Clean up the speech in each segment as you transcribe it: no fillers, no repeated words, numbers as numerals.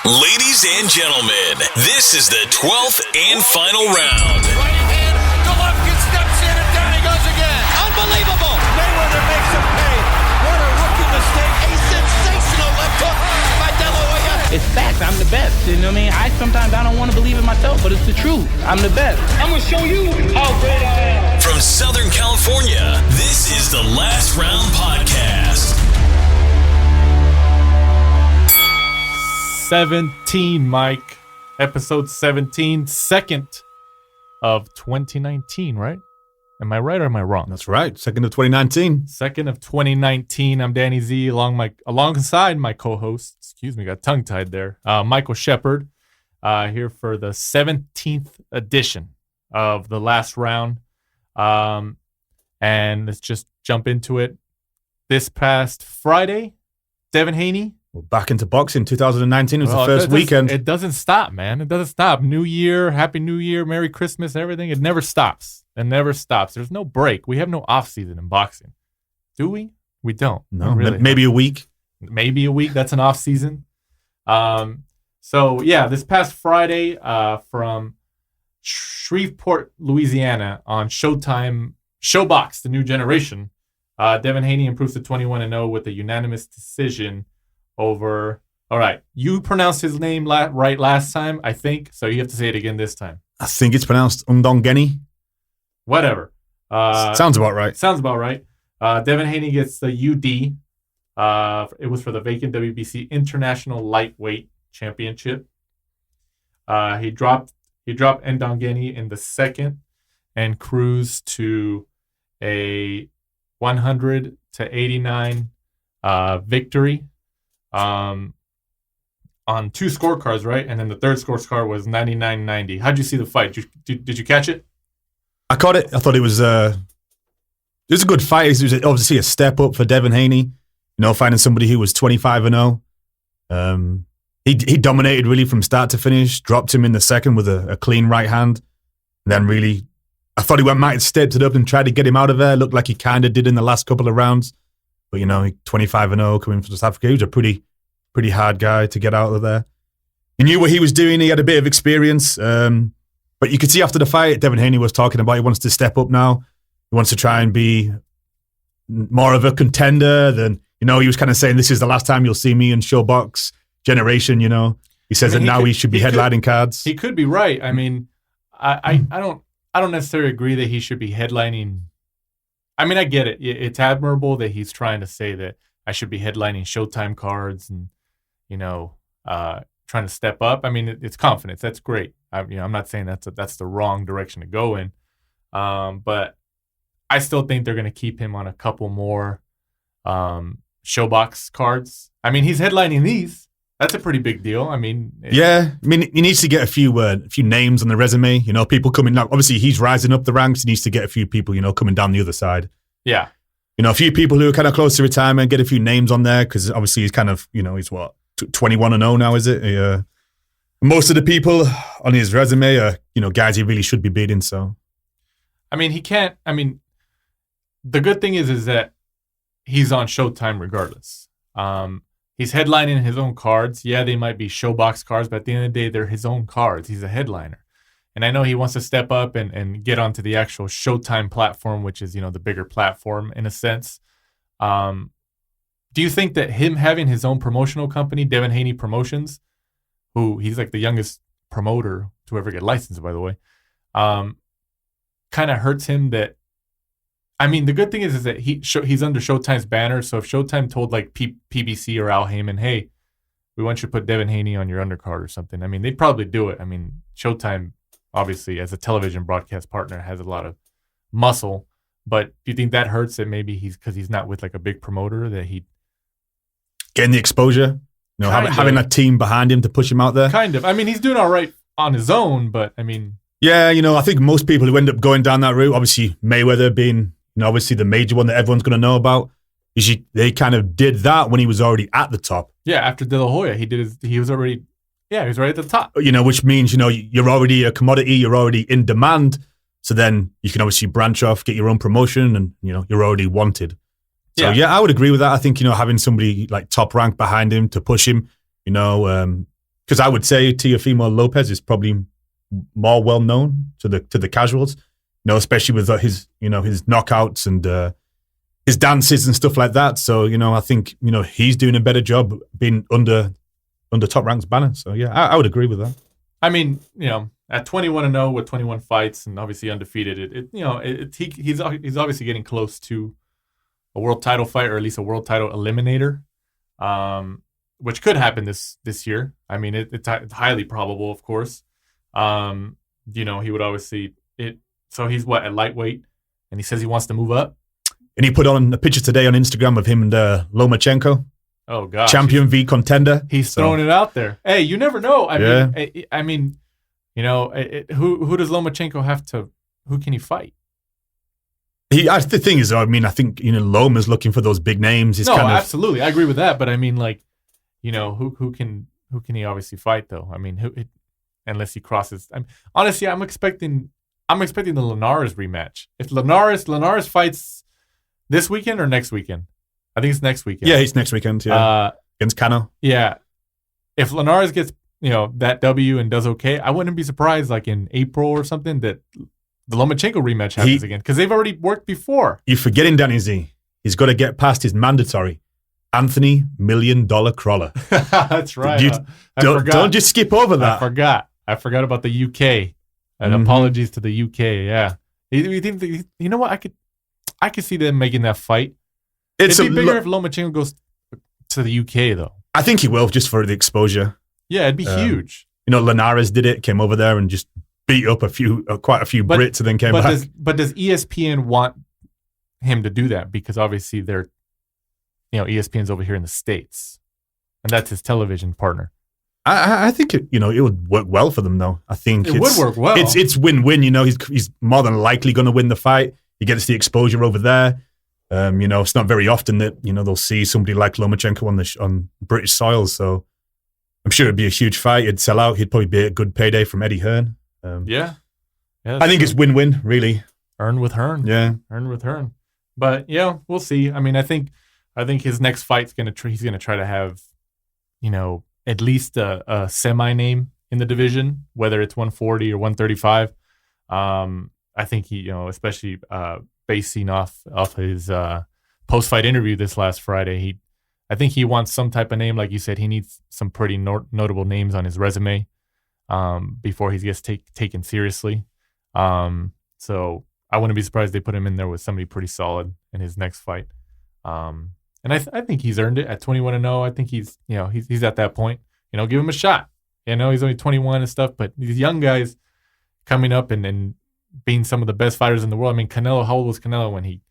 Ladies and gentlemen, this is the 12th and final round. Right hand, Golovkin steps in and down he goes again. Unbelievable. Mayweather makes him pay. What a rookie mistake. A sensational left hook by De La Hoya. It's facts. I'm the best. You know what I mean? Sometimes I don't want to believe it myself, but it's the truth. I'm the best. I'm going to show you how great I am. From Southern California, this is the Last Round Podcast. 17, Mike. Episode 17, second of 2019, right? Am I right or am I wrong? That's right. Second of 2019. Second of 2019. I'm Danny Z alongside my co-host. Got tongue-tied there. Michael Shepard, here for the 17th edition of the Last Round. And let's just jump into it. This past Friday, Devin Haney. We're back into boxing. 2019 was the first weekend. It doesn't stop, man. It doesn't stop. New Year, Happy New Year, Merry Christmas, everything. It never stops. It never stops. There's no break. We have no off season in boxing. Do we? We don't. No, really maybe a week. Maybe a week. That's an off season. So yeah, this past Friday, from Shreveport, Louisiana, on Showtime, Showbox, the new generation, Devin Haney improves to 21-0 with a unanimous decision over. All right, you pronounced his name right last time, I think, so you have to say it again this time. I think it's pronounced Undongeni. Whatever. Sounds about right. Sounds about right. Devin Haney gets the UD. It was for the vacant WBC International Lightweight Championship. He dropped Ndongeni in the second and cruised to a 100-89 victory on two scorecards, right? And then the third scorecard was 99-90. How'd you see the fight? Did you catch it? I caught it. I thought it was a good fight. It was obviously a step up for Devin Haney. You know, finding somebody who was 25-0. He dominated really from start to finish. Dropped him in the second with a clean right hand. And then really, I thought he might have stepped it up and tried to get him out of there. Looked like he kind of did in the last couple of rounds. But, you know, 25-0 coming from South Africa. He was a pretty hard guy to get out of there. He knew what he was doing. He had a bit of experience. But you could see after the fight, Devin Haney was talking about he wants to step up now. He wants to try and be more of a contender than, you know, he was kind of saying, this is the last time you'll see me in Showbox generation, you know. He says that now he should be headlining cards. He could be right. I mean, I don't necessarily agree that he should be headlining. I mean, I get it. It's admirable that he's trying to say that I should be headlining Showtime cards and, you know, trying to step up. I mean, it's confidence. That's great. I'm not saying that's the wrong direction to go in, but I still think they're going to keep him on a couple more Showbox cards. I mean, he's headlining these. That's a pretty big deal. I mean, yeah. I mean, he needs to get a few names on the resume. You know, people coming now. Obviously, he's rising up the ranks. He needs to get a few people, you know, coming down the other side. Yeah. You know, a few people who are kind of close to retirement, get a few names on there because obviously he's kind of, you know, he's what, 21-0 now, is it? Most of the people on his resume are, you know, guys he really should be beating. So, I mean, he can't. I mean, the good thing is that he's on Showtime regardless. He's headlining his own cards. Yeah, they might be Showbox cards, but at the end of the day, they're his own cards. He's a headliner. And I know he wants to step up and get onto the actual Showtime platform, which is, you know, the bigger platform in a sense. Do you think that him having his own promotional company, Devin Haney Promotions, who he's like the youngest promoter to ever get licensed, by the way, kind of hurts him that, I mean, the good thing is that he's under Showtime's banner. So if Showtime told like PBC or Al Heyman, hey, we want you to put Devin Haney on your undercard or something, I mean, they'd probably do it. I mean, Showtime, obviously, as a television broadcast partner, has a lot of muscle. But do you think that hurts that maybe because he's not with like a big promoter that he getting the exposure, you know, having a team behind him to push him out there? Kind of. I mean, he's doing all right on his own, but I mean, yeah, you know, I think most people who end up going down that route, obviously Mayweather being, you know, obviously the major one that everyone's going to know about, they kind of did that when he was already at the top. Yeah, after De La Hoya, he was already at the top. You know, which means, you know, you're already a commodity, you're already in demand. So then you can obviously branch off, get your own promotion, and, you know, you're already wanted. So, yeah, I would agree with that. I think, you know, having somebody like top rank behind him to push him, you know, because I would say Teofimo Lopez is probably more well known to the casuals, especially with his knockouts and his dances and stuff like that. So I think he's doing a better job being under Top Rank's banner. So yeah, I would agree with that. I mean, at 21-0 with 21 fights and obviously undefeated, he's obviously getting close to a world title fight, or at least a world title eliminator, which could happen this year. I mean, it's highly probable, of course. He would obviously it. So he's at lightweight, and he says he wants to move up. And he put on a picture today on Instagram of him and Lomachenko. Oh God, champion v contender. He's throwing it out there. Hey, you never know. I mean, who does Lomachenko have to? Who can he fight? The thing is, I think Loma's looking for those big names. Absolutely, I agree with that. But I mean, who can he obviously fight though? I mean, unless he crosses. Honestly, I'm expecting the Linares rematch. If Linares fights this weekend or next weekend, I think it's next weekend. Yeah, it's next weekend. Yeah, against Cano. Yeah, if Linares gets that W and does okay, I wouldn't be surprised in April or something that the Lomachenko rematch happens again, because they've already worked before. You're forgetting, Danny Z. He's got to get past his mandatory Anthony $1 Million Crawler. That's right. Don't just skip over that. I forgot about the UK. And apologies to the UK. Yeah, you know what? I could see them making that fight. It'd be bigger if Lomachenko goes to the UK though. I think he will, just for the exposure. Yeah, it'd be huge. Linares did it, came over there and just beat up quite a few Brits, and then came back. Does ESPN want him to do that? Because obviously they're, ESPN's over here in the States, and that's his television partner. I think it would work well for them though. I think it would work well. It's win-win. He's more than likely going to win the fight. He gets the exposure over there. It's not very often that they'll see somebody like Lomachenko on British soil. So I'm sure it'd be a huge fight. It'd sell out. He'd probably be a good payday from Eddie Hearn. Yeah, I think it's win-win, really. Earn with Hearn. Yeah, earn with Hearn. But yeah, we'll see. I mean, I think his next fight's he's gonna try to have, at least a semi name in the division, whether it's 140 or 135. I think he, especially basing off his post-fight interview this last Friday, I think he wants some type of name. Like you said, he needs some pretty notable names on his resume before he gets taken seriously. So I wouldn't be surprised they put him in there with somebody pretty solid in his next fight. And I think he's earned it at 21-0. I think he's at that point. Give him a shot. He's only 21 and stuff, but these young guys coming up and being some of the best fighters in the world. I mean, Canelo, how old was Canelo when he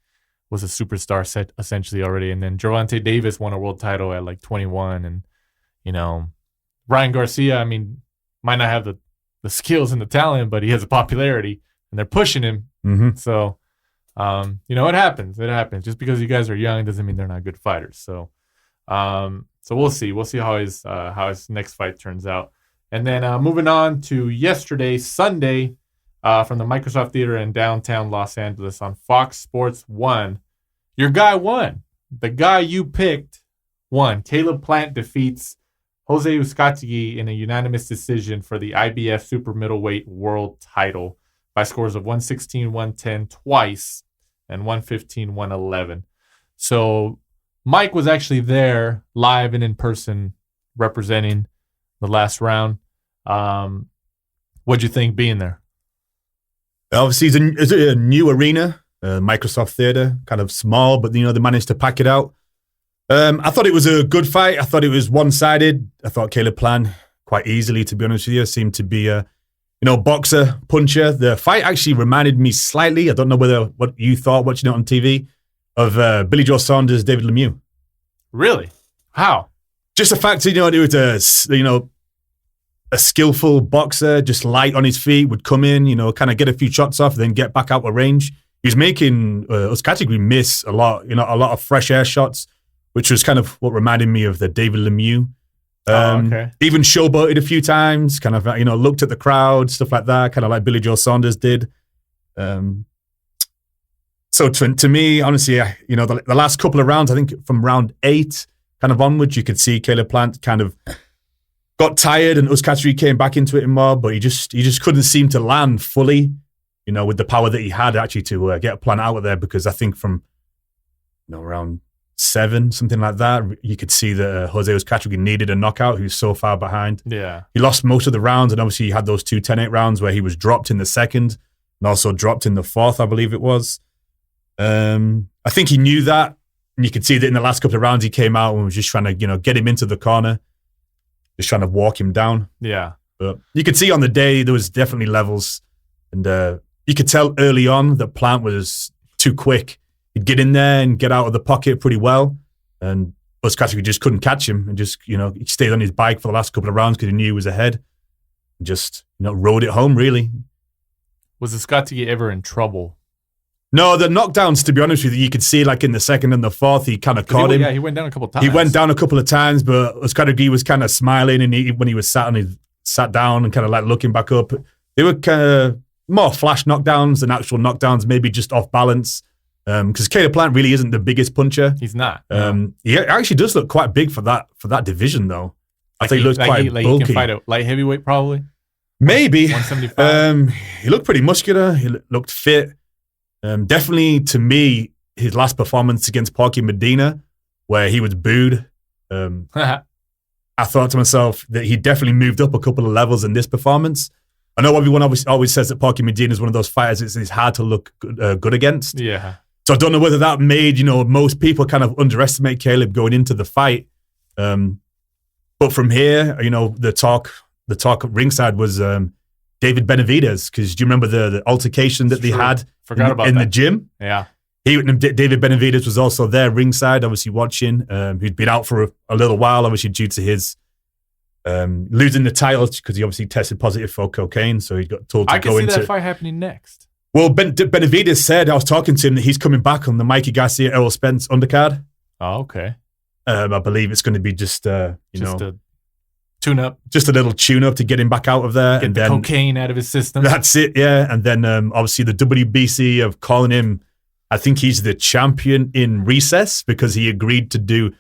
was a superstar set essentially already? And then Gervonta Davis won a world title at 21. And, Ryan Garcia, I mean, might not have the skills and the talent, but he has a popularity and they're pushing him. Mm-hmm. So, it happens. It happens. Just because you guys are young doesn't mean they're not good fighters. So we'll see. We'll see how his next fight turns out. And then moving on to yesterday, Sunday, from the Microsoft Theater in downtown Los Angeles on Fox Sports 1. Your guy won. The guy you picked won. Caleb Plant defeats Jose Uzcategui in a unanimous decision for the IBF Super Middleweight World Title by scores of 116-110 twice and 115-111. So Mike was actually there live and in person representing the last round. What'd you think being there? Obviously, it's a new arena, Microsoft Theater, kind of small, but they managed to pack it out. I thought it was a good fight. I thought it was one-sided. I thought Caleb Plant, quite easily, to be honest with you, seemed to be a boxer, puncher. The fight actually reminded me slightly, I don't know what you thought watching it on TV, of Billy Joe Saunders, David Lemieux. Really? How? Just the fact, it was a skillful boxer, just light on his feet, would come in, kind of get a few shots off, then get back out of range. He was making Uzcategui miss a lot of fresh air shots, which was kind of what reminded me of the David Lemieux. Okay. Even showboated a few times, kind of, looked at the crowd, stuff like that, kind of like Billy Joe Saunders did. So to me, honestly, the last couple of rounds, I think from round 8 kind of onwards, you could see Caleb Plant kind of got tired and Uzcategui came back into it more, but he just couldn't seem to land fully, with the power that he had actually to get a plan out of there, because I think from around 7, something like that, you could see that Jose Uzcategui needed a knockout. He was so far behind. Yeah. He lost most of the rounds, and obviously he had those 2 10-8 rounds where he was dropped in the second and also dropped in the fourth, I believe it was. I think he knew that, and you could see that in the last couple of rounds he came out and was just trying to, get him into the corner, just trying to walk him down. Yeah. But you could see on the day there was definitely levels, and you could tell early on that Plant was too quick. He'd get in there and get out of the pocket pretty well, and Uzcategui just couldn't catch him, and just, he stayed on his bike for the last couple of rounds because he knew he was ahead, and just, rode it home, really. Was Uzcategui ever in trouble? No, the knockdowns, to be honest with you could see like in the second and the fourth, he kind of caught him. Yeah, he went down a couple of times. He went down a couple of times, but Uzcategui was kind of smiling, and when he was sat down and kind of like looking back up, they were kind of more flash knockdowns than actual knockdowns, maybe just off balance. Because Caleb Plant really isn't the biggest puncher. He's not. He actually does look quite big for that division, though. I think he looks quite bulky. He can fight a light heavyweight, probably. Maybe 175. He looked pretty muscular. He looked fit. Definitely, to me, his last performance against Pacquiao Medina, where he was booed. I thought to myself that he definitely moved up a couple of levels in this performance. I know everyone always says that Pacquiao Medina is one of those fighters it's hard to look good against. Yeah. So I don't know whether that made, most people kind of underestimate Caleb going into the fight. But from here, the talk at ringside was David Benavidez, because do you remember the altercation that they had in the gym? Yeah. David Benavidez was also there ringside, obviously watching. He'd been out for a little while, obviously due to his losing the title, because he obviously tested positive for cocaine, so he got told to go into... I can see that fight happening next. Well, Benavidez said, I was talking to him, that he's coming back on the Mikey Garcia, Errol Spence undercard. Oh, okay. I believe it's going to be just a tune-up. Just a little tune-up to get him back out of there. Get the cocaine out of his system. That's it, yeah. And then obviously the WBC of calling him, I think he's the champion in recess, because he agreed to do...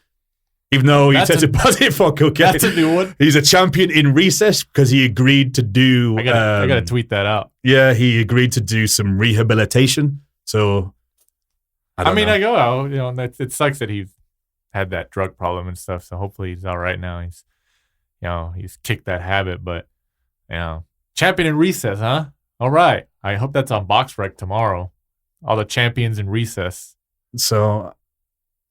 Even though he tested positive for cocaine. That's a new one. He's a champion in recess because he agreed to do... I gotta tweet that out. Yeah, he agreed to do some rehabilitation. So, I know. It sucks that he's had that drug problem and stuff. So hopefully he's all right now. He's kicked that habit. But, champion in recess, huh? All right. I hope that's on BoxRec tomorrow. All the champions in recess. So...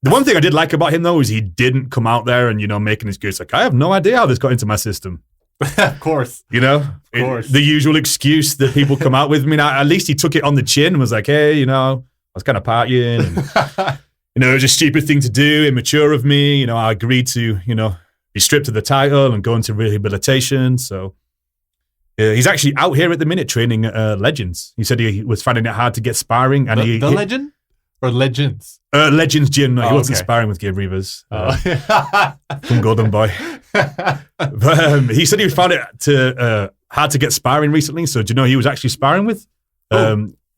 The one thing I did like about him, though, is he didn't come out there and, making his excuse. Like, I have no idea how this got into my system. Of course. Of course. The usual excuse that people come out with. I mean, at least he took it on the chin and was like, hey, I was kind of partying. And, it was a stupid thing to do, immature of me. I agreed to, be stripped of the title and go into rehabilitation. So he's actually out here at the minute training Legends. He said he was finding it hard to get sparring. And the Legend? Or Legends? Legends Gym. No, he wasn't okay. sparring with Gabe Rivas from Golden Boy. But he said he found it hard to get sparring recently. So do you know who he was actually sparring with?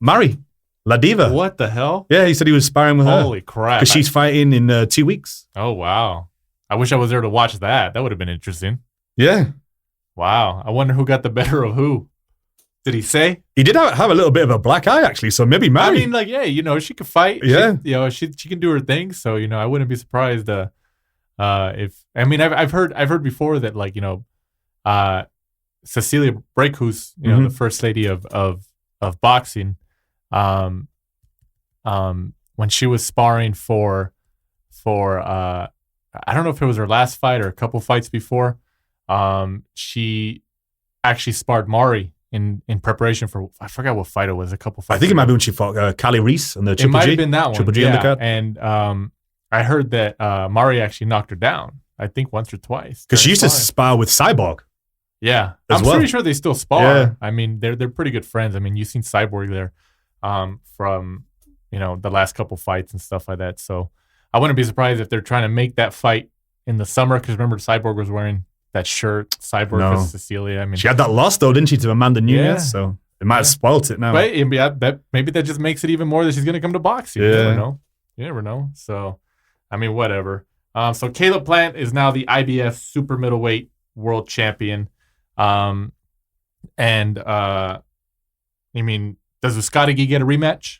Mari, La Diva. What the hell? Yeah, he said he was sparring with her. Holy crap. Because she's fighting in 2 weeks. Oh, wow. I wish I was there to watch that. That would have been interesting. Yeah. Wow. I wonder who got the better of who. Did he say? He did have a little bit of a black eye, actually, so maybe Mary. I mean, she could fight. Yeah. She can do her thing, so, I wouldn't be surprised if... I've heard before that, Cecilia Brækhus, the first lady of boxing, when she was sparring for I don't know if it was her last fight or a couple fights before, she actually sparred Mari in preparation for, I forgot what fight it was, a couple fights. I think it might be when she fought Callie Reese on the Triple G. It might have been that one. Triple G undercard. And I heard that Mari actually knocked her down, I think once or twice. Because she used to spar with Cyborg. Yeah. I'm pretty sure they still spar. Yeah. I mean, they're pretty good friends. I mean, you've seen Cyborg there from, the last couple fights and stuff like that. So I wouldn't be surprised if they're trying to make that fight in the summer, because remember, Cyborg was wearing that shirt, Cyborg versus Cecilia. I mean, she had that loss, though, didn't she, to Amanda Nunes? Yeah. So it might have spoilt it now. But maybe that just makes it even more that she's going to come to boxing. You never know. You never know. So, I mean, whatever. So Caleb Plant is now the IBF super middleweight world champion. And I mean, does Uzcategui get a rematch?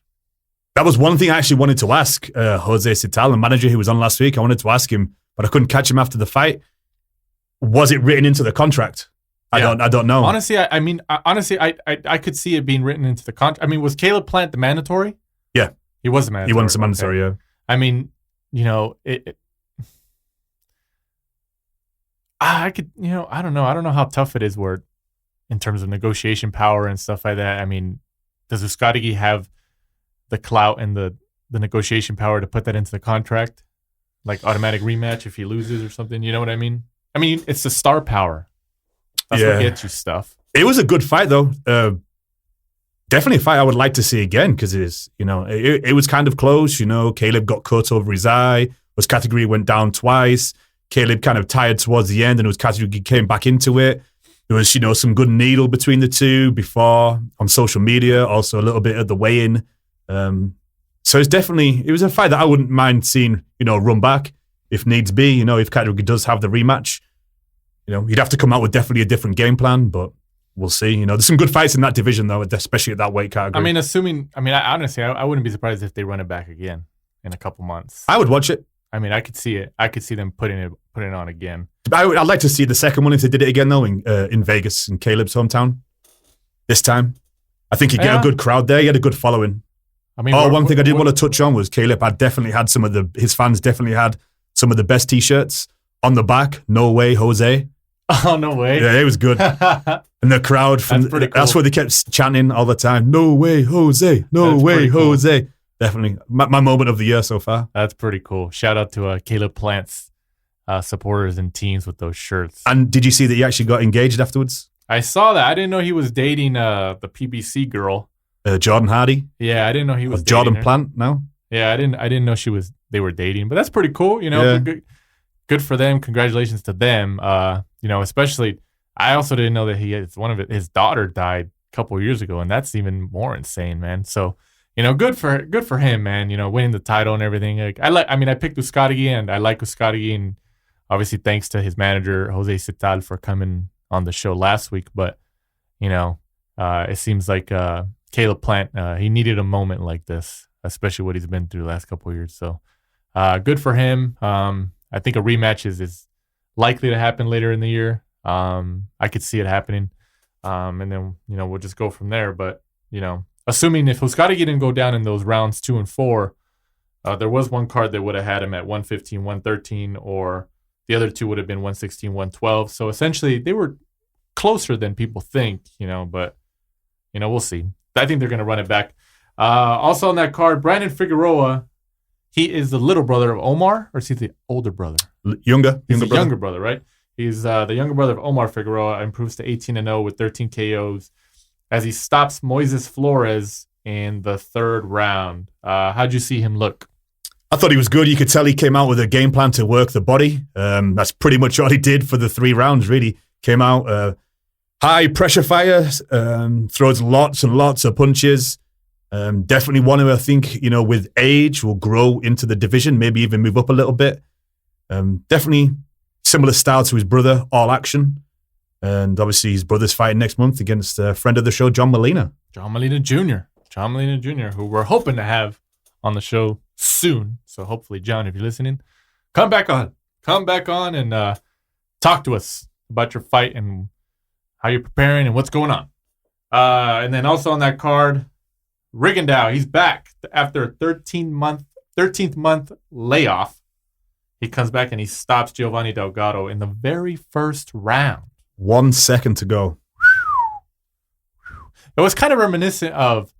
That was one thing I actually wanted to ask Jose Uzcategui, the manager who was on last week. I wanted to ask him, but I couldn't catch him after the fight. Was it written into the contract? Yeah. I don't know. Honestly, I could see it being written into the contract. I mean, was Caleb Plant the mandatory? Yeah, he was the mandatory. He was the mandatory. Okay. Yeah. I mean, you know, I could, you know, I don't know. I don't know how tough it is where, in terms of negotiation power and stuff like that. I mean, does Uzcategui have the clout and the negotiation power to put that into the contract? Like automatic rematch if he loses or something, you know what I mean? I mean, it's the star power. That's what gets you stuff. It was a good fight, though. Definitely a fight I would like to see again because it was kind of close. You know, Caleb got cut over his eye. Uzcategui went down twice. Caleb kind of tired towards the end, and Uzcategui came back into it. There was, you know, some good needle between the two before on social media. Also, a little bit at the weigh-in. So it was a fight that I wouldn't mind seeing, you know, run back if needs be. You know, if Uzcategui does have the rematch, you know, he'd have to come out with definitely a different game plan, but we'll see. You know, there's some good fights in that division, though, especially at that weight category. I mean, honestly, I wouldn't be surprised if they run it back again in a couple months. I would watch it. I mean, I could see it. I could see them putting it on again. I'd like to see the second one if they did it again, though, in Vegas, in Caleb's hometown. This time, I think he'd get a good crowd there. He had a good following. I mean, one thing I did want to touch on was Caleb had definitely had his fans definitely had some of the best T-shirts on the back. No way, Jose. Oh, no way. Yeah, it was good. And the crowd, that's what they kept chanting all the time. No way, Jose. No way, Jose. Cool. Definitely. My moment of the year so far. That's pretty cool. Shout out to Caleb Plant's supporters and teams with those shirts. And did you see that he actually got engaged afterwards? I saw that. I didn't know he was dating the PBC girl. Jordan Hardy. Yeah, I didn't know he was dating Jordan her. Plant now. Yeah, I didn't know they were dating, but that's pretty cool. You know, good for them. Congratulations to them. You know, especially I also didn't know that his daughter died a couple of years ago, and that's even more insane, man. So, you know, good for him, man. You know, winning the title and everything. Like, I picked Uzcategui, and I like Uzcategui, and obviously thanks to his manager Jose Uzcategui for coming on the show last week. But you know, it seems like Caleb Plant, he needed a moment like this, especially what he's been through the last couple of years. So, good for him. I think a rematch is likely to happen later in the year. I could see it happening. And then, you know, we'll just go from there. But, you know, assuming if Uzcategui didn't go down in those rounds 2 and 4, there was one card that would have had him at 115, 113, or the other two would have been 116, 112. So essentially they were closer than people think, you know, but, you know, we'll see. I think they're going to run it back. Also on that card, Brandon Figueroa, he is the little brother of Omar, or is he the older brother? Younger brother, right? He's the younger brother of Omar Figueroa, improves to 18-0 with 13 KOs as he stops Moises Flores in the 3rd round. How'd you see him look? I thought he was good. You could tell he came out with a game plan to work the body. That's pretty much all he did for the 3 rounds, really. Came out high pressure fire, throws lots and lots of punches. Definitely one who I think, you know, with age will grow into the division, maybe even move up a little bit. Definitely similar style to his brother, all action. And obviously his brother's fighting next month against a friend of the show, John Molina. John Molina Jr., who we're hoping to have on the show soon. So hopefully, John, if you're listening, come back on and talk to us about your fight and how you're preparing and what's going on. And then also on that card, Rigondeaux, he's back after a 13th month layoff. He comes back and he stops Giovanni Delgado in the very first round. 1 second to go. It was kind of reminiscent of,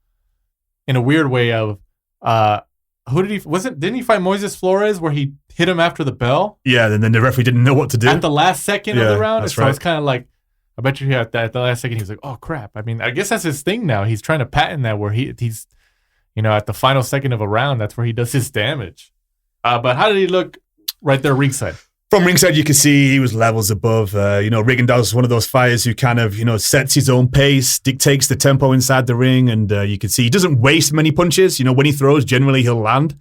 in a weird way, of didn't he fight Moises Flores where he hit him after the bell? Yeah, and then the referee didn't know what to do at the last second of the round. That's so right. It's kind of like, I bet you at the last second he was like, oh crap. I mean, I guess that's his thing now. He's trying to patent that where he's, you know, at the final second of a round, that's where he does his damage. But how did he look right there ringside? From ringside, you can see he was levels above. You know, Rigondeaux is one of those fighters who kind of, you know, sets his own pace, dictates the tempo inside the ring, and you can see he doesn't waste many punches. You know, when he throws, generally he'll land.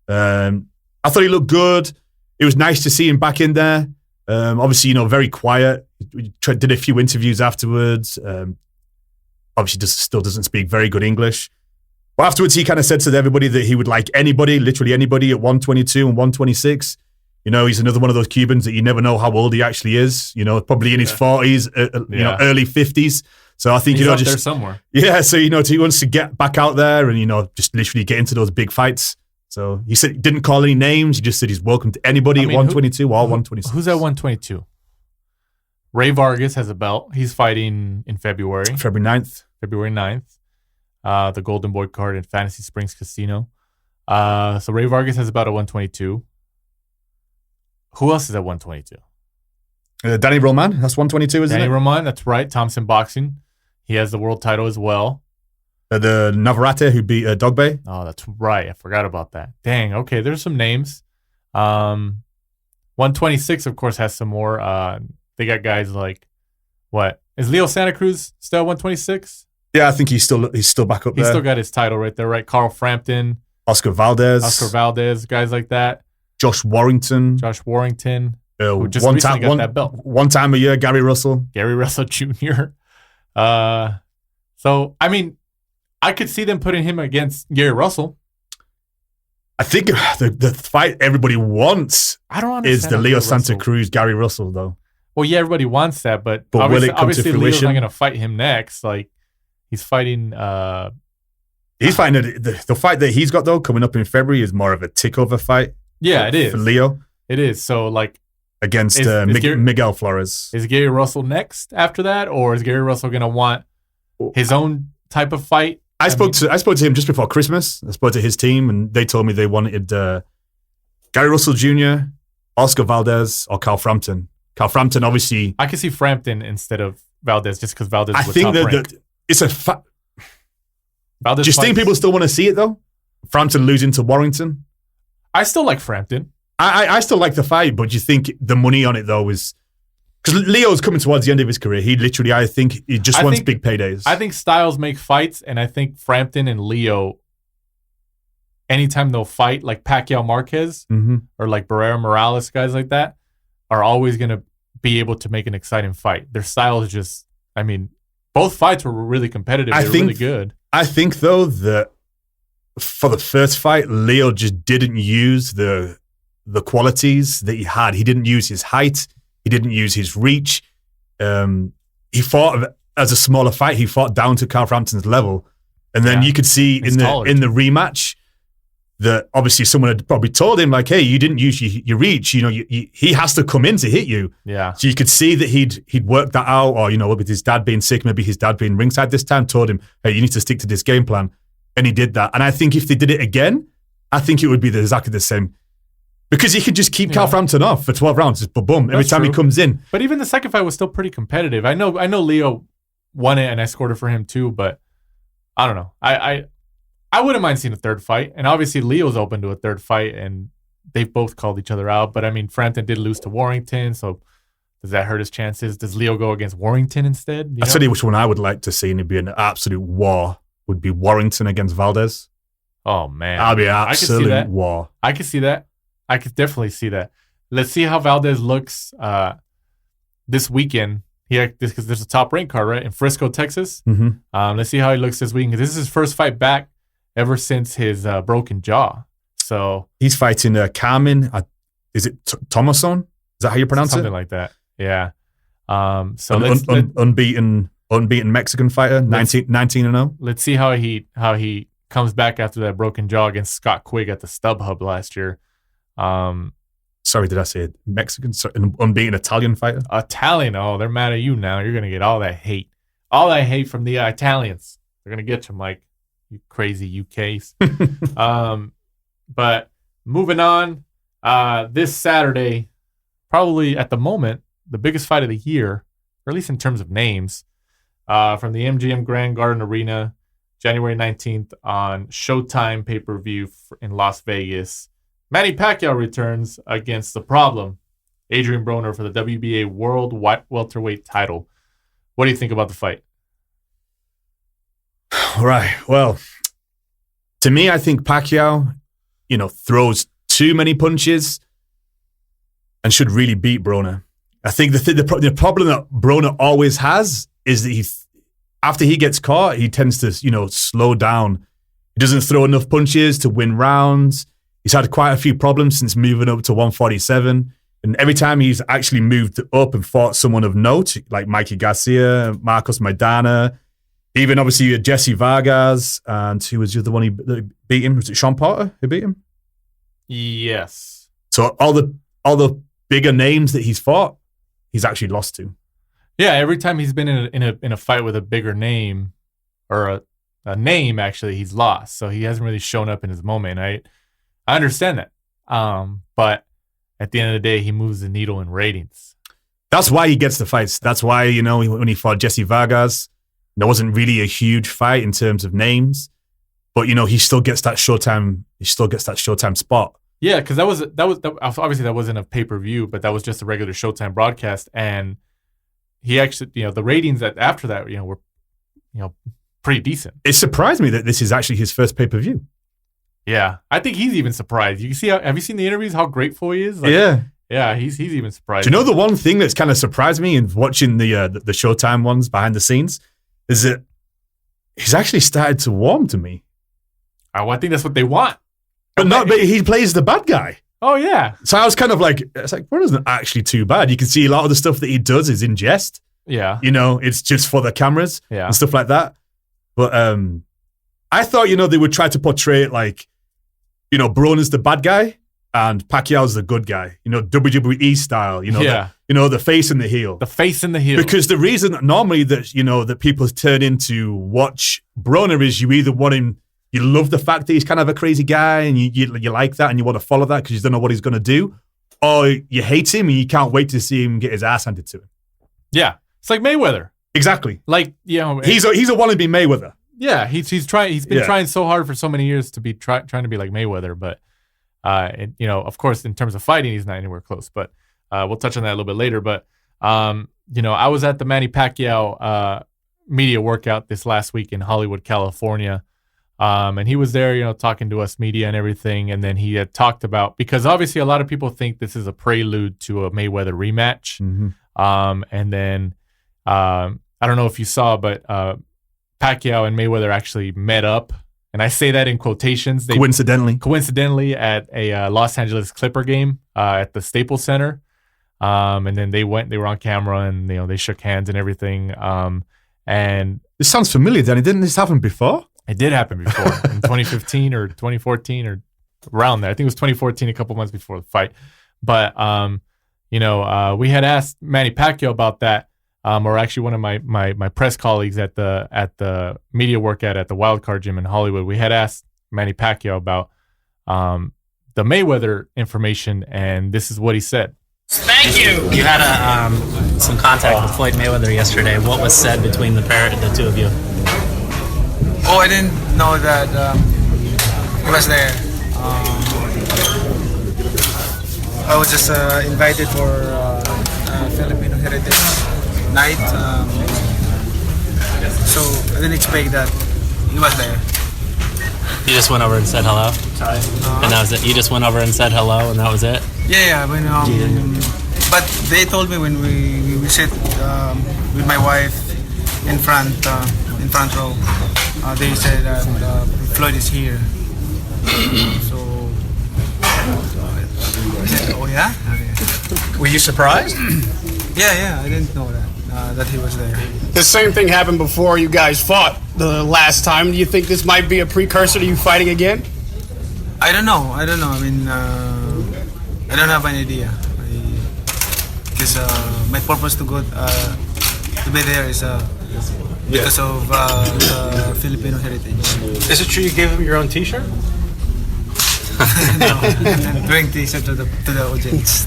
I thought he looked good. It was nice to see him back in there. Obviously, you know, very quiet. He did a few interviews afterwards. Obviously, still doesn't speak very good English. But afterwards, he kind of said to everybody that he would like anybody, literally anybody at 122 and 126. You know, he's another one of those Cubans that you never know how old he actually is. You know, probably in his 40s, you know, early 50s. So I think, he's you know, up just there somewhere. Yeah, so, you know, he wants to get back out there and, you know, just literally get into those big fights. So he said he didn't call any names. He just said he's welcome to anybody at 122 or 126. Who's at 122? Ray Vargas has a belt. He's fighting in February. February 9th. February 9th. The Golden Boy card in Fantasy Springs Casino. So Ray Vargas has about a 122. Who else is at 122? Danny Roman. That's 122, isn't it? Danny Roman, that's right. Thompson Boxing. He has the world title as well. The Navarrete who beat Dogbe. Oh, that's right. I forgot about that. Dang. Okay, there's some names. 126, of course, has some more. They got guys like, what? Is Leo Santa Cruz still 126? Yeah, I think he's still back up there. He's still got his title right there, right? Carl Frampton. Oscar Valdez, guys like that. Josh Warrington. Who just recently got that belt. One time a year, Gary Russell Jr. So, I mean, I could see them putting him against Gary Russell. I think the fight everybody wants is the Leo Santa Cruz, Gary Russell, though. Well, yeah, everybody wants that, but obviously Leo's not going to fight him next. Like, he's fighting... He's fighting... The fight that he's got, though, coming up in February is more of a tick-over fight. Yeah, it is. For Leo. It is. So, like... Against Miguel Flores. Is Gary Russell next after that? Or is Gary Russell going to want his own type of fight? I spoke to him just before Christmas. I spoke to his team, and they told me they wanted Gary Russell Jr., Oscar Valdez, or Carl Frampton. Carl Frampton, obviously... I can see Frampton instead of Valdez just because Valdez was top ranked. I think that it's a... Do you think people still want to see it, though? Frampton losing to Warrington? I still like Frampton. I still like the fight, but do you think the money on it, though, is... Because Leo's coming towards the end of his career. He literally, I think, he just wants big paydays. I think styles make fights, and I think Frampton and Leo, anytime they'll fight, like Pacquiao Marquez or like Barrera Morales, guys like that, are always going to be able to make an exciting fight. Their style is just, I mean, both fights were really competitive. They were really good. I think, though, that for the first fight, Leo just didn't use the qualities that he had. He didn't use his height. He didn't use his reach. He fought as a smaller fight. He fought down to Carl Frampton's level, and then you could see in the rematch that obviously someone had probably told him like, "Hey, you didn't use your reach. You know, he has to come in to hit you." Yeah. So you could see that he'd worked that out, or you know, with his dad being sick, maybe his dad being ringside this time, told him, "Hey, you need to stick to this game plan," and he did that. And I think if they did it again, I think it would be exactly the same. Because he could just keep Carl Frampton off for 12 rounds, just boom, every time he comes in. But even the second fight was still pretty competitive. I know Leo won it, and I scored it for him too. But I don't know. I wouldn't mind seeing a third fight, and obviously Leo's open to a third fight, and they've both called each other out. But I mean, Frampton did lose to Warrington, so does that hurt his chances? Does Leo go against Warrington instead? I'll tell you which one I would like to see, and it'd be an absolute war. Would be Warrington against Valdez. Oh man, that'd be an absolute war. I could see that. I could definitely see that. Let's see how Valdez looks this weekend. Because there's a top rank card, right? In Frisco, Texas. Let's see how he looks this weekend. Because this is his first fight back ever since his broken jaw. So he's fighting Carmen. Is it Thomason? Is that how you pronounce Something like that. Yeah. So unbeaten Mexican fighter, 19-0. Let's see how he comes back after that broken jaw against Scott Quigg at the Stub Hub last year. Sorry, did I say Mexican? An unbeaten Italian fighter? Italian. Oh, they're mad at you now. You're going to get all that hate. All that hate from the Italians. They're going to get you, Mike. You crazy UKs. But moving on, this Saturday, probably at the moment, the biggest fight of the year, or at least in terms of names, from the MGM Grand Garden Arena, January 19th on Showtime pay-per-view in Las Vegas. Manny Pacquiao returns against the problem, Adrien Broner, for the WBA World Welterweight title. What do you think about the fight? All right. Well, to me, I think Pacquiao, throws too many punches and should really beat Broner. I think the problem that Broner always has is that after he gets caught, he tends to, slow down. He doesn't throw enough punches to win rounds. He's had quite a few problems since moving up to 147. And every time he's actually moved up and fought someone of note, like Mikey Garcia, Marcos Maidana, even obviously Jesse Vargas, and who was the other one who beat him? Was it Sean Porter who beat him? Yes. So all the bigger names that he's fought, he's actually lost to. Yeah, every time he's been in a fight with a bigger name, or a name actually, he's lost. So he hasn't really shown up in his moment. I understand that, but at the end of the day, he moves the needle in ratings. That's why he gets the fights. That's why when he fought Jesse Vargas, there wasn't really a huge fight in terms of names, but he still gets that Showtime. He still gets that Showtime spot. Yeah, because that was obviously that wasn't a pay-per-view, but that was just a regular Showtime broadcast, and he actually, the ratings after that, were, pretty decent. It surprised me that this is actually his first pay-per-view. Yeah, I think he's even surprised. You see, have you seen the interviews? How grateful he is. Yeah, he's even surprised. Do you know the one thing that's kind of surprised me in watching the Showtime ones behind the scenes is that he's actually started to warm to me. Oh, I think that's what they want. But he plays the bad guy. Oh, yeah. So I was kind of like, Broner isn't actually too bad. You can see a lot of the stuff that he does is in jest. Yeah. It's just for the cameras and stuff like that. But I thought, they would try to portray it like, Broner's the bad guy and Pacquiao's the good guy. WWE style. The face and the heel. The face and the heel. Because the reason that normally that, that people turn into watch Broner is you either want him, you love the fact that he's kind of a crazy guy and you like that and you want to follow that because you don't know what he's going to do, or you hate him and you can't wait to see him get his ass handed to him. Yeah. It's like Mayweather. Exactly. Like, he's a wannabe Mayweather. Yeah, he's been trying so hard for so many years to be trying to be like Mayweather, but of course, in terms of fighting, he's not anywhere close. But we'll touch on that a little bit later. But I was at the Manny Pacquiao media workout this last week in Hollywood, California, and he was there, talking to us media and everything. And then he had talked about, because obviously a lot of people think this is a prelude to a Mayweather rematch, and then I don't know if you saw, but Pacquiao and Mayweather actually met up, and I say that in quotations. Coincidentally at a Los Angeles Clipper game at the Staples Center, and then they were on camera, and they shook hands and everything. And this sounds familiar, Danny. Didn't this happen before? It did happen before in 2015 or 2014 or around there. I think it was 2014, a couple months before the fight. But we had asked Manny Pacquiao about that. Or actually one of my press colleagues at the media workout at the Wildcard Gym in Hollywood, we had asked Manny Pacquiao about the Mayweather information, and this is what he said. Thank you. You had some contact with Floyd Mayweather yesterday. What was said between the two of you? Oh, I didn't know that he was there. I was just invited for Filipino Heritage Night, so I didn't expect that he was there. You just went over and said hello? And that was it? You just went over and said hello and that was it? Yeah, but they told me when we sit with my wife in front row, they said that Floyd is here. So I said, oh yeah? Okay. Were you surprised? Yeah, I didn't know that he was there. The same thing happened before you guys fought the last time. Do you think this might be a precursor to you fighting again? I don't know. I mean, I don't have an idea. Because my purpose to be there is because of the Filipino heritage. Is it true you gave him your own T-shirt? No, and bring T-shirt to the audience.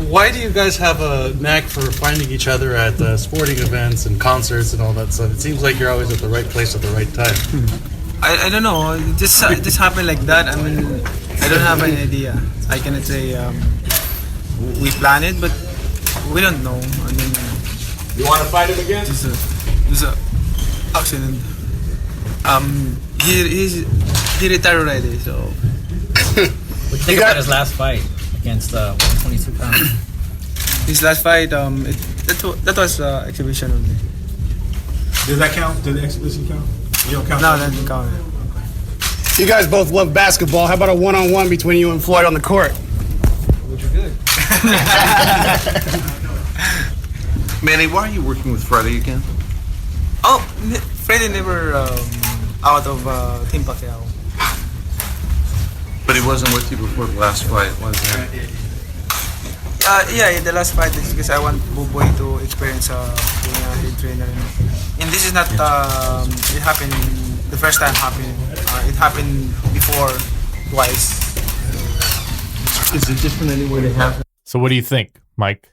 Why do you guys have a knack for finding each other at sporting events and concerts and all that stuff? It seems like you're always at the right place at the right time. I don't know. It just happened like that. I mean, I don't have any idea. I cannot say we planned it, but we don't know. I mean, you want to fight him again? Just a accident. He retired already, so. What do you think about his last fight against 122 pounds? His last fight, that was exhibition only. Does that count? Does the exhibition count? You don't count? No, that didn't count. You guys both love basketball. How about a one-on-one between you and Floyd on the court? Which are good. Manny, why are you working with Freddie again? Oh, Freddie never out of Team Pacquiao. But he wasn't with you before the last fight, was he? Yeah, the last fight is because I want Boy to experience being a head trainer. And this is not it happened the first time happening. It happened before twice. Is it different anywhere to happen? So what do you think, Mike?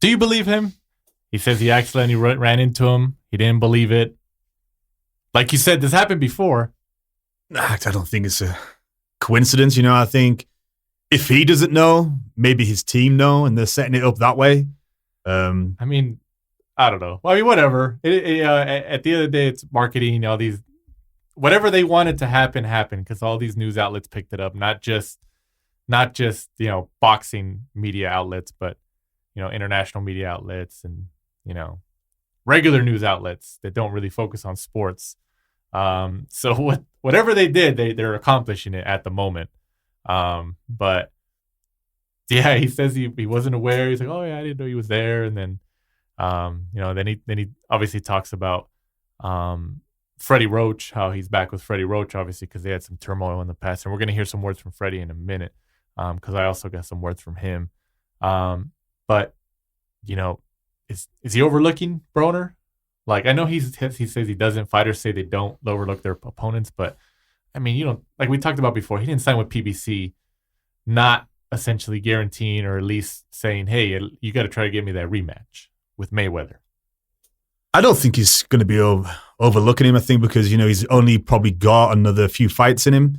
Do you believe him? He says he accidentally ran into him. He didn't believe it. Like you said, this happened before. I don't think it's a coincidence. You know, I think if he doesn't know, maybe his team know, and they're setting it up that way. I mean, I don't know. Well, I mean, whatever. At the end of the day, it's marketing. All these, whatever they wanted to happen, happened because all these news outlets picked it up. Not just boxing media outlets, but international media outlets and regular news outlets that don't really focus on sports. So whatever they did, they're accomplishing it at the moment. But yeah, he says he wasn't aware. He's like, oh yeah, I didn't know he was there. And then, then he obviously talks about, Freddie Roach, how he's back with Freddie Roach, obviously, because they had some turmoil in the past. And we're going to hear some words from Freddie in a minute. Because I also got some words from him. But, is he overlooking Broner? Like, I know he says he doesn't. Fighters say they don't overlook their opponents. But, I mean, like we talked about before, he didn't sign with PBC, not essentially guaranteeing or at least saying, hey, you got to try to get me that rematch with Mayweather. I don't think he's going to be overlooking him, I think, because, he's only probably got another few fights in him.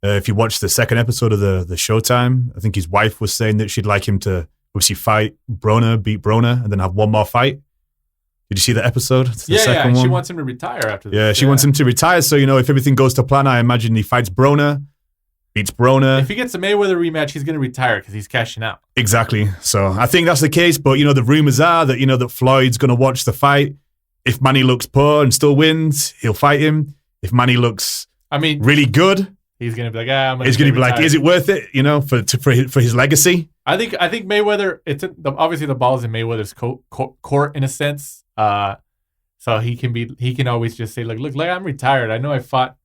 If you watch the second episode of the Showtime, I think his wife was saying that she'd like him to obviously fight Broner, beat Broner, and then have one more fight. Did you see that episode? Yeah. She wants him to retire after this. Yeah, she wants him to retire. So, if everything goes to plan, I imagine he fights Broner, beats Broner. If he gets a Mayweather rematch, he's going to retire because he's cashing out. Exactly. So I think that's the case. But, the rumors are that, that Floyd's going to watch the fight. If Manny looks poor and still wins, he'll fight him. If Manny looks really good, he's going to be like, he's going to be like, is it worth it, for his legacy? I think Mayweather, obviously the ball's in Mayweather's court in a sense. So he can always just say, look, I'm retired. I know I fought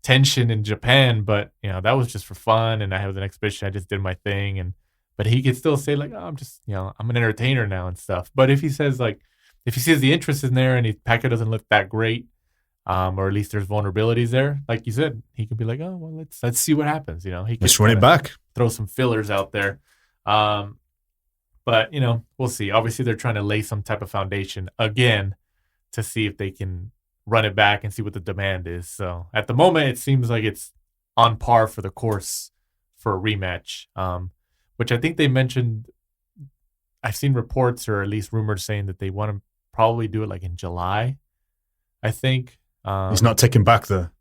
Tenshin in Japan, but that was just for fun, and I had an exhibition. I just did my thing, but he could still say I'm just I'm an entertainer now and stuff. But if he says if he sees the interest in there and Pacquiao doesn't look that great, or at least there's vulnerabilities there, like you said, he could be like, oh well, let's see what happens. He can let's run it back, throw some fillers out there. But we'll see. Obviously, they're trying to lay some type of foundation again to see if they can run it back and see what the demand is. So at the moment, it seems like it's on par for the course for a rematch, which I think they mentioned. I've seen reports or at least rumors saying that they want to probably do it like in July, I think. He's not taking back the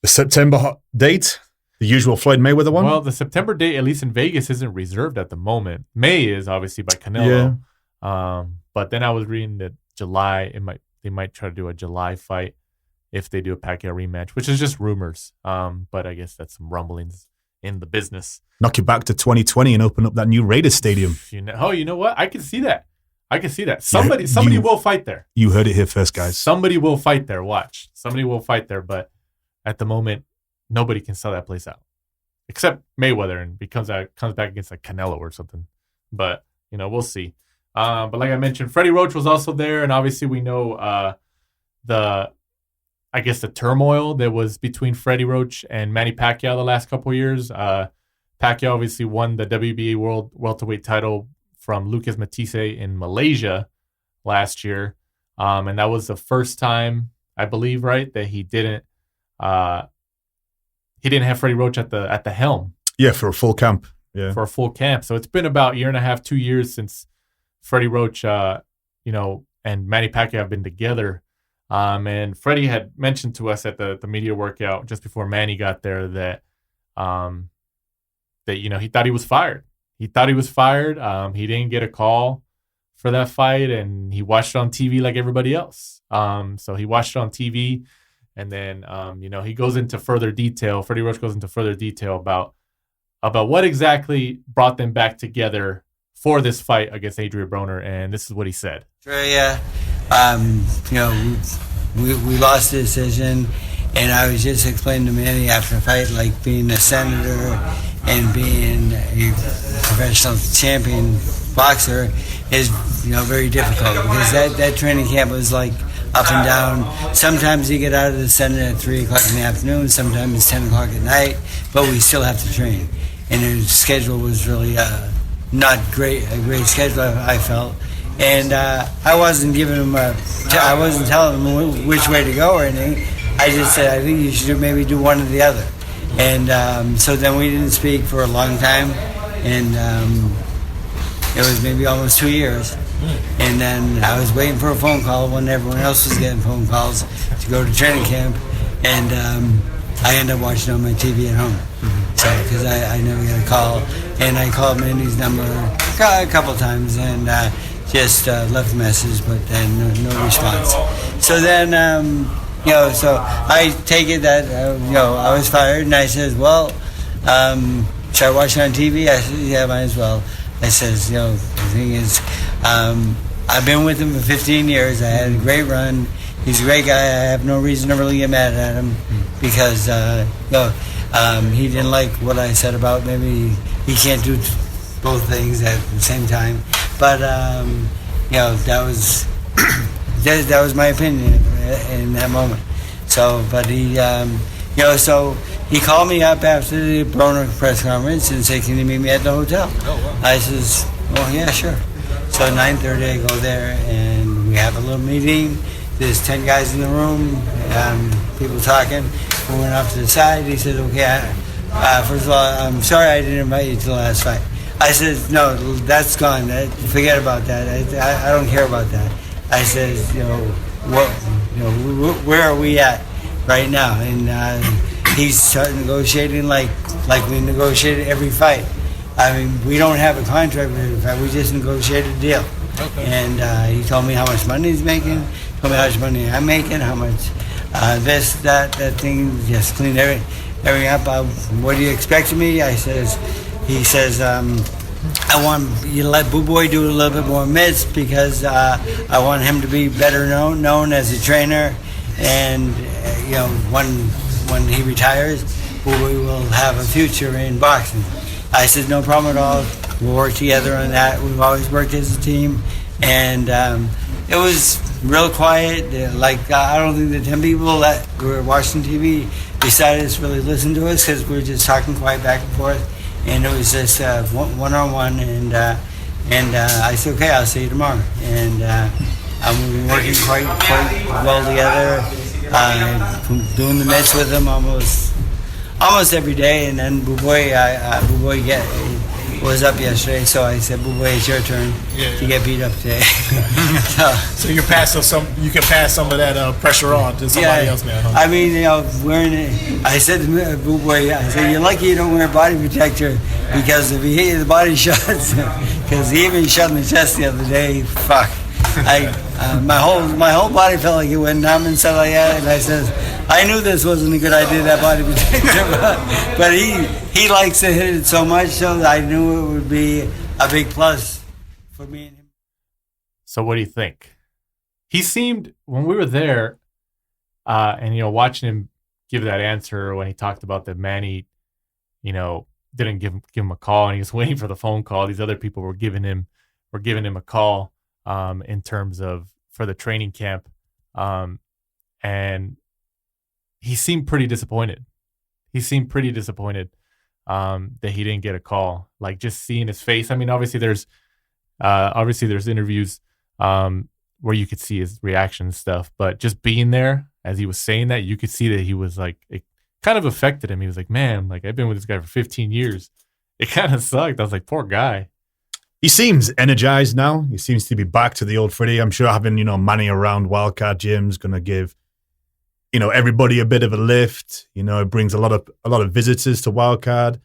September date, the usual Floyd Mayweather one? Well, the September date, at least in Vegas, isn't reserved at the moment. May is obviously by Canelo. Yeah. But then I was reading that July, they might try to do a July fight if they do a Pacquiao rematch, which is just rumors. But I guess that's some rumblings in the business. Knock you back to 2020 and open up that new Raiders stadium. You know what? I can see that. Somebody will fight there. You heard it here first, guys. Somebody will fight there. Watch. Somebody will fight there. But at the moment, nobody can sell that place out except Mayweather, and comes back against like Canelo or something. But we'll see. But like I mentioned, Freddie Roach was also there, and obviously we know the turmoil that was between Freddie Roach and Manny Pacquiao the last couple of years. Pacquiao obviously won the WBA World Welterweight title from Lucas Matisse in Malaysia last year, and that was the first time, I believe, right, that he didn't have Freddie Roach at the helm. Yeah, for a full camp. Yeah, for a full camp. So it's been about a year and a half, 2 years since Freddie Roach, and Manny Pacquiao have been together. And Freddie had mentioned to us at the media workout just before Manny got there that he thought he was fired. he thought he was fired. He didn't get a call for that fight, and he watched it on TV like everybody else. So he watched it on TV, and then he goes into further detail. Freddie Roach goes into further detail about what exactly brought them back together for this fight against Adrien Broner, and this is what he said. Australia, we lost the decision, and I was just explaining to Manny after the fight, like being a senator and being a professional champion boxer is very difficult, because that training camp was like up and down. Sometimes you get out of the Senate at 3 o'clock in the afternoon, sometimes it's 10 o'clock at night, but we still have to train. And the schedule was really not a great schedule, I felt. And I wasn't giving him I wasn't telling him which way to go or anything. I just said, I think you should maybe do one or the other. And so then we didn't speak for a long time, and it was maybe almost 2 years. And then I was waiting for a phone call when everyone else was getting phone calls to go to training camp, and I ended up watching on my TV at home. So, because I never got a call, and I called Manny's number a couple times and just left a message, but then no response. So then, so I take it that I was fired, and I says, well, should I watch it on TV? I said, yeah, might as well. I says, the thing is, I've been with him for 15 years. I had a great run. He's a great guy. I have no reason to really get mad at him, because he didn't like what I said about maybe he can't do both things at the same time. But that was that was my opinion in that moment. So, but he so he called me up after the Broner press conference and said, "Can you meet me at the hotel?" Oh, wow. I says, "Oh yeah, sure." So 9:30 I go there and we have a little meeting. There's 10 guys in the room, people talking. We went off to the side. He said, okay, first of all, I'm sorry I didn't invite you to the last fight. I said, no, that's gone. Forget about that. I don't care about that. I said, where are we at right now? And he's starting negotiating like we negotiated every fight. I mean, we don't have a contract with every fight. We just negotiated a deal. Okay. And he told me how much money he's making, told me how much money I'm making, how much this, that thing, just clean everything up. What do you expect of me? He says, I want you to let Boo Boy do a little bit more mitts, because I want him to be better known as a trainer. And, when he retires, Boo Boy will have a future in boxing. I said, no problem at all. We'll work together on that. We've always worked as a team. And it was real quiet. I don't think the 10 people that were watching TV beside us really listened to us, because we were just talking quiet back and forth. And it was just one-on-one. And I said, okay, I'll see you tomorrow. And we've been working quite well together, doing the mitts with him almost every day. And then Boo Boy was up yesterday, so I said, Boo Boy, it's your turn to get beat up today. So you can pass some of that pressure on to somebody else, man. Huh? I mean, wearing it. I said to Boo Boy, you're lucky you don't wear a body protector, because if you hit the body shots, because he even shot in the chest the other day. Fuck. My whole body felt like it went numb and stuff like that. And I said, I knew this wasn't a good idea, that body protector, but he likes to hit it so much, so I knew it would be a big plus for me and him. So what do you think? He seemed, when we were there, and watching him give that answer when he talked about that Manny, didn't give him a call, and he was waiting for the phone call. These other people were giving him a call. In terms of for the training camp, and he seemed pretty disappointed. That he didn't get a call. Like, just seeing his face. I mean, obviously there's interviews where you could see his reaction and stuff, but just being there as he was saying that, you could see that he was like, it kind of affected him. He was like, man, like, I've been with this guy for 15 years. It kind of sucked. I was like, poor guy. He seems energized now. He seems to be back to the old Freddie. I'm sure having, Manny around Wildcard Gym's going to give, everybody a bit of a lift. It brings a lot of visitors to Wildcard.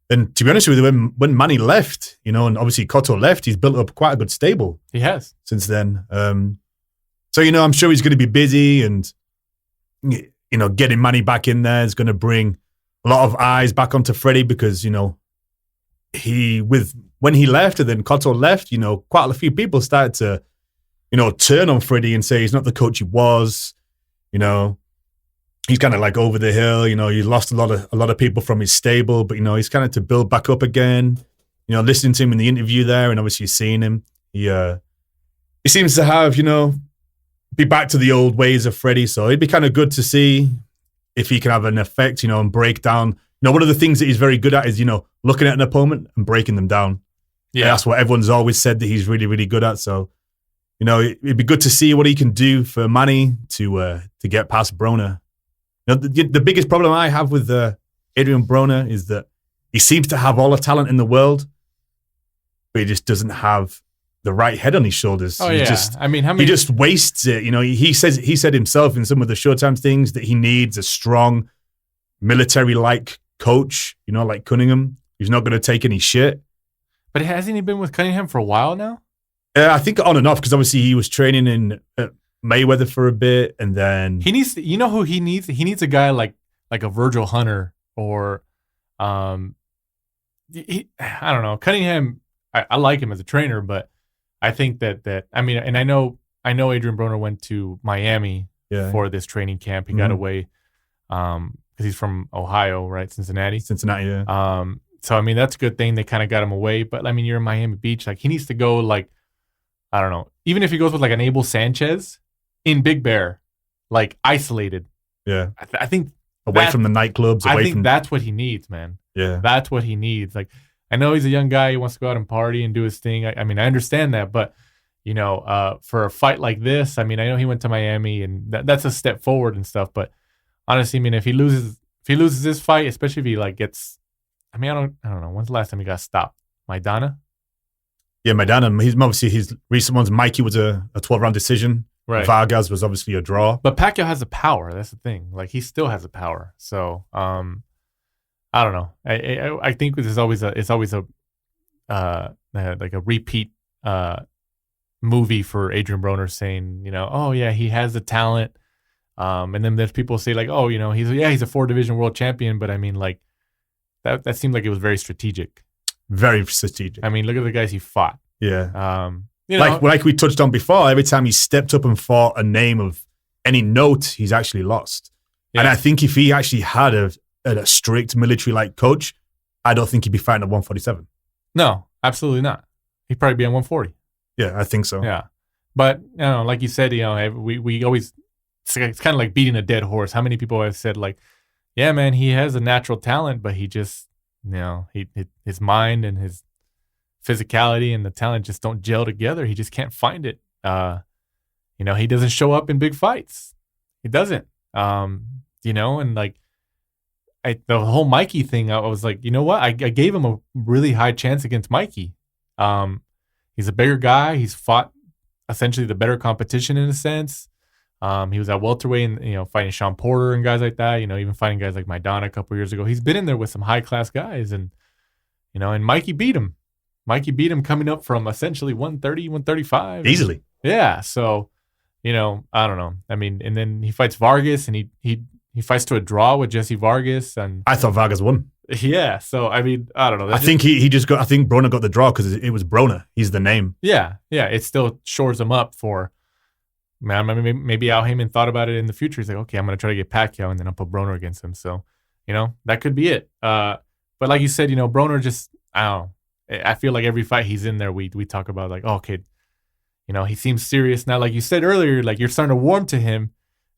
And to be honest with you, when Manny left, and obviously Cotto left, he's built up quite a good stable. He has. Since then. So, I'm sure he's going to be busy and, getting Manny back in there is going to bring a lot of eyes back onto Freddie because, when he left and then Cotto left, quite a few people started to, turn on Freddie and say he's not the coach he was, he's kind of like over the hill, he lost a lot of people from his stable, but he's kind of to build back up again. Listening to him in the interview there and obviously seeing him, he seems to have, be back to the old ways of Freddie. So it'd be kind of good to see if he can have an effect, and break down. One of the things that he's very good at is, looking at an opponent and breaking them down. Yeah, and that's what everyone's always said that he's really, really good at. So, it'd be good to see what he can do for Manny to get past Broner. The biggest problem I have with Adrien Broner is that he seems to have all the talent in the world, but he just doesn't have the right head on his shoulders. Oh, he yeah. He just wastes it. He said himself in some of the Showtime things that he needs a strong military-like coach, like Cunningham. He's not going to take any shit. But hasn't he been with Cunningham for a while now? I think on and off, because obviously he was training in Mayweather for a bit, and then he needs. Who he needs? He needs a guy like a Virgil Hunter or, I don't know. Cunningham. I like him as a trainer, but I think that and I know Adrien Broner went to Miami for this training camp. He got away because he's from Ohio, right? Cincinnati, yeah. So that's a good thing. They kind of got him away, but you're in Miami Beach. Like he needs to go I don't know. Even if he goes with an Abel Sanchez in Big Bear, isolated. Yeah, I think away from the nightclubs. I think that's what he needs, man. Yeah, that's what he needs. I know he's a young guy. He wants to go out and party and do his thing. I understand that, but for a fight like this, I know he went to Miami and that's a step forward and stuff. But honestly, if he loses this fight, especially if he gets, I don't know. When's the last time he got stopped? Maidana? Yeah, Maidana. His recent ones. Mikey was a 12-round decision. Right. Vargas was obviously a draw. But Pacquiao has the power. That's the thing. He still has the power. So, I don't know. I think it's always a repeat movie for Adrien Broner saying, oh yeah, he has the talent. And then there's people say he's a 4-division world champion, but that seemed like it was very strategic. Very strategic. Look at the guys he fought. Yeah. Like we touched on before, every time he stepped up and fought a name of any note, he's actually lost. Yeah. And I think if he actually had a strict military-like coach, I don't think he'd be fighting at 147. No, absolutely not. He'd probably be on 140. Yeah, I think so. Yeah. But, like you said, we always, it's kind of like beating a dead horse. How many people have said, yeah, man, he has a natural talent, but he just, his mind and his physicality and the talent just don't gel together. He just can't find it. He doesn't show up in big fights. He doesn't. And the whole Mikey thing, I was like, you know what? I gave him a really high chance against Mikey. He's a bigger guy. He's fought essentially the better competition in a sense. He was at welterweight and, fighting Sean Porter and guys like that, even fighting guys like Maidana a couple years ago. He's been in there with some high-class guys and, and Mikey beat him. Mikey beat him coming up from essentially 130, 135. Easily. Yeah. So, I don't know. And then he fights Vargas and he fights to a draw with Jesse Vargas. And I thought Vargas won. Yeah. So, I don't know. I think Broner got the draw because it was Broner. He's the name. Yeah. Yeah. It still shores him up for, maybe Al Heyman thought about it in the future. He's like, okay, I'm going to try to get Pacquiao and then I'll put Broner against him. So, that could be it. But like you said, Broner just, I don't know. I feel like every fight he's in there, we talk about okay, he seems serious now. Like you said earlier, you're starting to warm to him.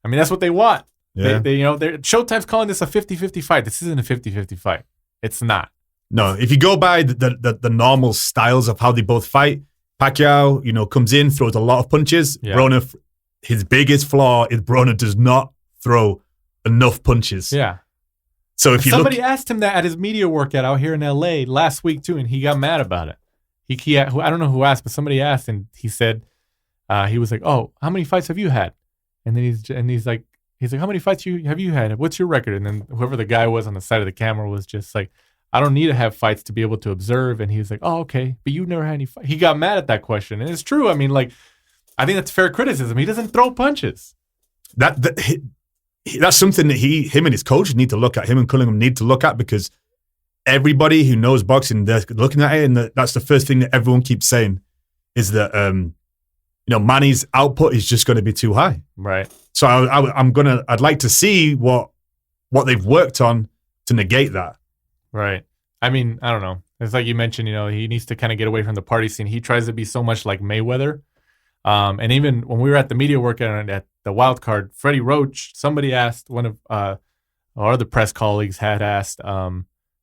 That's what they want. Yeah. Showtime's calling this a 50-50 fight. This isn't a 50-50 fight. It's not. No, if you go by the normal styles of how they both fight, Pacquiao, comes in, throws a lot of punches. Yeah. Broner, his biggest flaw is Broner does not throw enough punches. Yeah. So if somebody asked him that at his media workout out here in LA last week too, and he got mad about it. I don't know who asked, but somebody asked, and he said, he was like, "Oh, how many fights have you had?" And then he's like, "How many fights have you had? What's your record?" And then whoever the guy was on the side of the camera was just like, I don't need to have fights to be able to observe. And he was like, oh, okay, but you never had any fight. He got mad at that question. And it's true. I mean, like, I think that's fair criticism. He doesn't throw punches. That's something that him and his coach need to look at. Him and Cunningham need to look at, because everybody who knows boxing, they're looking at it, and that's the first thing that everyone keeps saying is that Manny's output is just going to be too high. Right. So I'd like to see what they've worked on to negate that. Right. I mean, I don't know. It's like you mentioned, he needs to kind of get away from the party scene. He tries to be so much like Mayweather. And even when we were at the media workout at the wild card, Freddie Roach, somebody asked, one of our other press colleagues had asked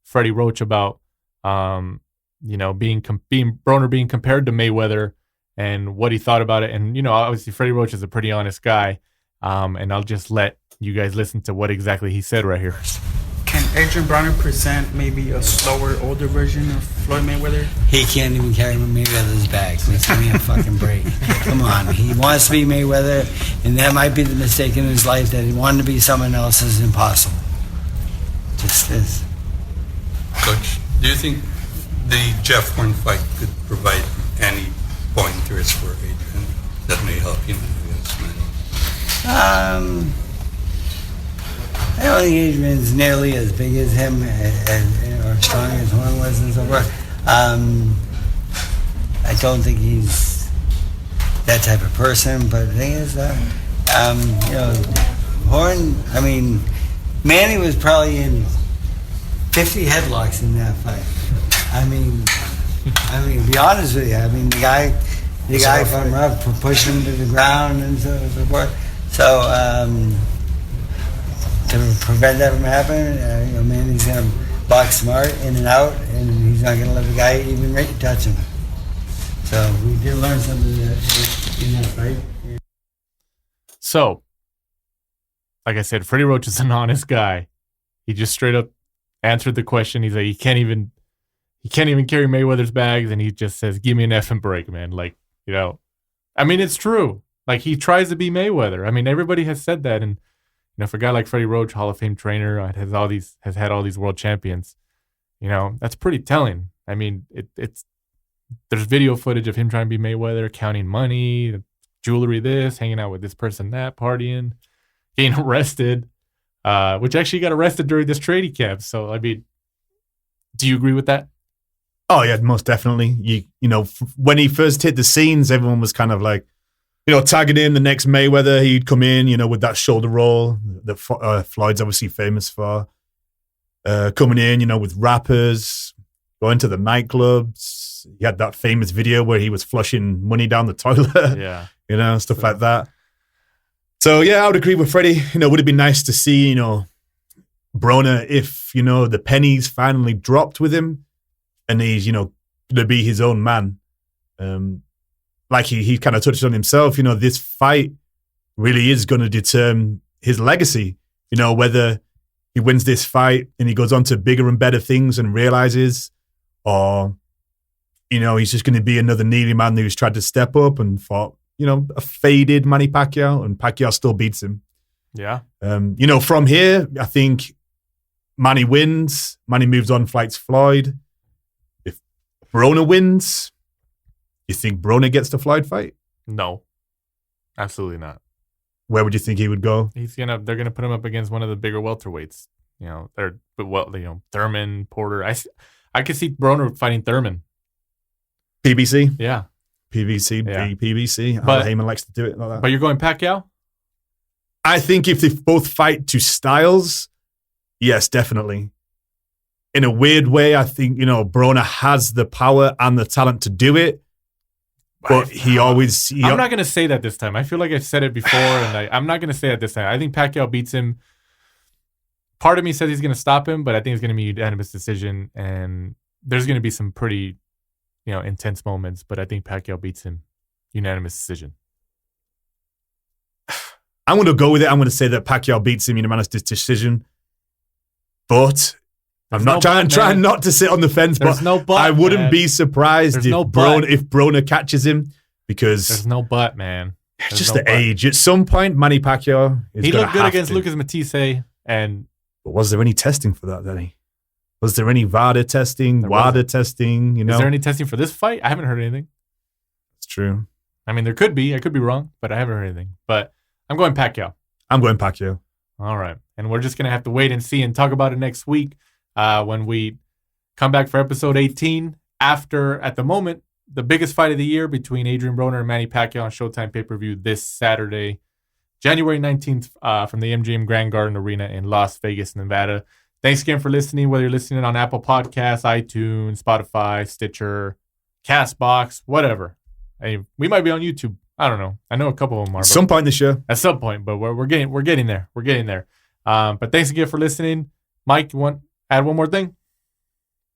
Freddie Roach about, being Broner being compared to Mayweather and what he thought about it. And, obviously Freddie Roach is a pretty honest guy. And I'll just let you guys listen to what exactly he said right here. Can Adrien Broner present maybe a slower, older version of Floyd Mayweather? He can't even carry Mayweather's bags. Let's give me a fucking break. Come on. He wants to be Mayweather, and that might be the mistake in his life, that he wanted to be someone else is impossible. Just is. Coach, do you think the Jeff Horn fight could provide any pointers for Adrien that may help him against Manny? I don't think Adrian's nearly as big as him, or strong as Horn was, and so forth. I don't think he's that type of person. But the thing is, Horn. I mean, Manny was probably in 50 headlocks in that fight. I mean, to be honest with you, I mean the guy from Rough pushing him to the ground and so forth. So. To prevent that from happening, Manny's going to box smart, in and out, and he's not going to let the guy even touch him. So we did learn something in that fight. Yeah. So, like I said, Freddie Roach is an honest guy. He just straight up answered the question. He's like, he can't even carry Mayweather's bags, and he just says, "Give me an effing break, man." Like, I mean, it's true. Like, he tries to be Mayweather. I mean, everybody has said that, and for a guy like Freddie Roach, Hall of Fame trainer, has had all these world champions, that's pretty telling. I mean, there's video footage of him trying to be Mayweather, counting money, jewelry, this, hanging out with this person, that, partying, getting arrested, which actually got arrested during this trading camp. So, I mean, do you agree with that? Oh yeah, most definitely. When he first hit the scenes, everyone was kind of like, tagging in the next Mayweather. He'd come in, with that shoulder roll that Floyd's obviously famous for. Coming in, with rappers, going to the nightclubs. He had that famous video where he was flushing money down the toilet. Yeah. Stuff like that. So, yeah, I would agree with Freddie. Would it be nice to see, Broner, if, the pennies finally dropped with him and he's, going to be his own man. Like he kind of touched on himself, this fight really is going to determine his legacy. Whether he wins this fight and he goes on to bigger and better things and realizes, or, he's just going to be another needy man who's tried to step up and fought, a faded Manny Pacquiao, and Pacquiao still beats him. Yeah. From here, I think Manny wins. Manny moves on, fights Floyd. If Broner wins, you think Broner gets the Floyd fight? No, absolutely not. Where would you think he would go? They're gonna put him up against one of the bigger welterweights. Thurman, Porter. I could see Broner fighting Thurman. PBC? Yeah. PBC, yeah. PBC. But Heyman likes to do it like that. But you're going Pacquiao? I think if they both fight to styles, yes, definitely. In a weird way, I think, Broner has the power and the talent to do it. But I'm not going to say that this time. I feel like I've said it before, and I'm not going to say it this time. I think Pacquiao beats him. Part of me says he's going to stop him, but I think it's going to be a unanimous decision, and there's going to be some pretty, intense moments, but I think Pacquiao beats him. Unanimous decision. I'm going to go with it. I'm going to say that Pacquiao beats him unanimous decision. But I'm not trying not to sit on the fence, but I wouldn't be surprised if Broner catches him, because there's no but, man. It's just the age. At some point, Manny Pacquiao is he looked good against Lucas Matisse, but was there any testing for that, Danny? Was there any VADA testing, WADA testing? Is there any testing for this fight? I haven't heard anything. It's true. I mean, there could be. I could be wrong, but I haven't heard anything. But I'm going Pacquiao. I'm going Pacquiao. All right. And we're just going to have to wait and see and talk about it next week when we come back for episode 18 after, at the moment, the biggest fight of the year between Adrien Broner and Manny Pacquiao on Showtime pay-per-view this Saturday, January 19th from the MGM Grand Garden Arena in Las Vegas, Nevada. Thanks again for listening, whether you're listening on Apple Podcasts, iTunes, Spotify, Stitcher, CastBox, whatever. Hey, we might be on YouTube. I don't know. I know a couple of them are. At some point this year. At some point, but we're getting there. We're getting there. But thanks again for listening. Mike, you want to add one more thing?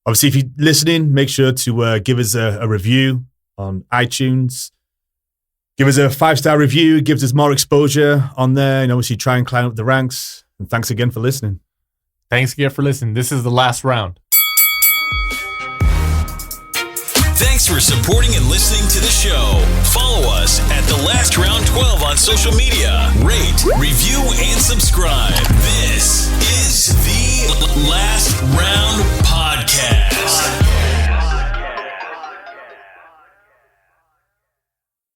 Obviously, if you're listening, make sure to give us a review on iTunes. Give us a 5-star review. It gives us more exposure on there. And obviously, try and climb up the ranks. And thanks again for listening. Thanks again for listening. This is the last round. Thanks for supporting and listening to the show. Follow us at The Last Round 12 on social media. Rate, review, and subscribe.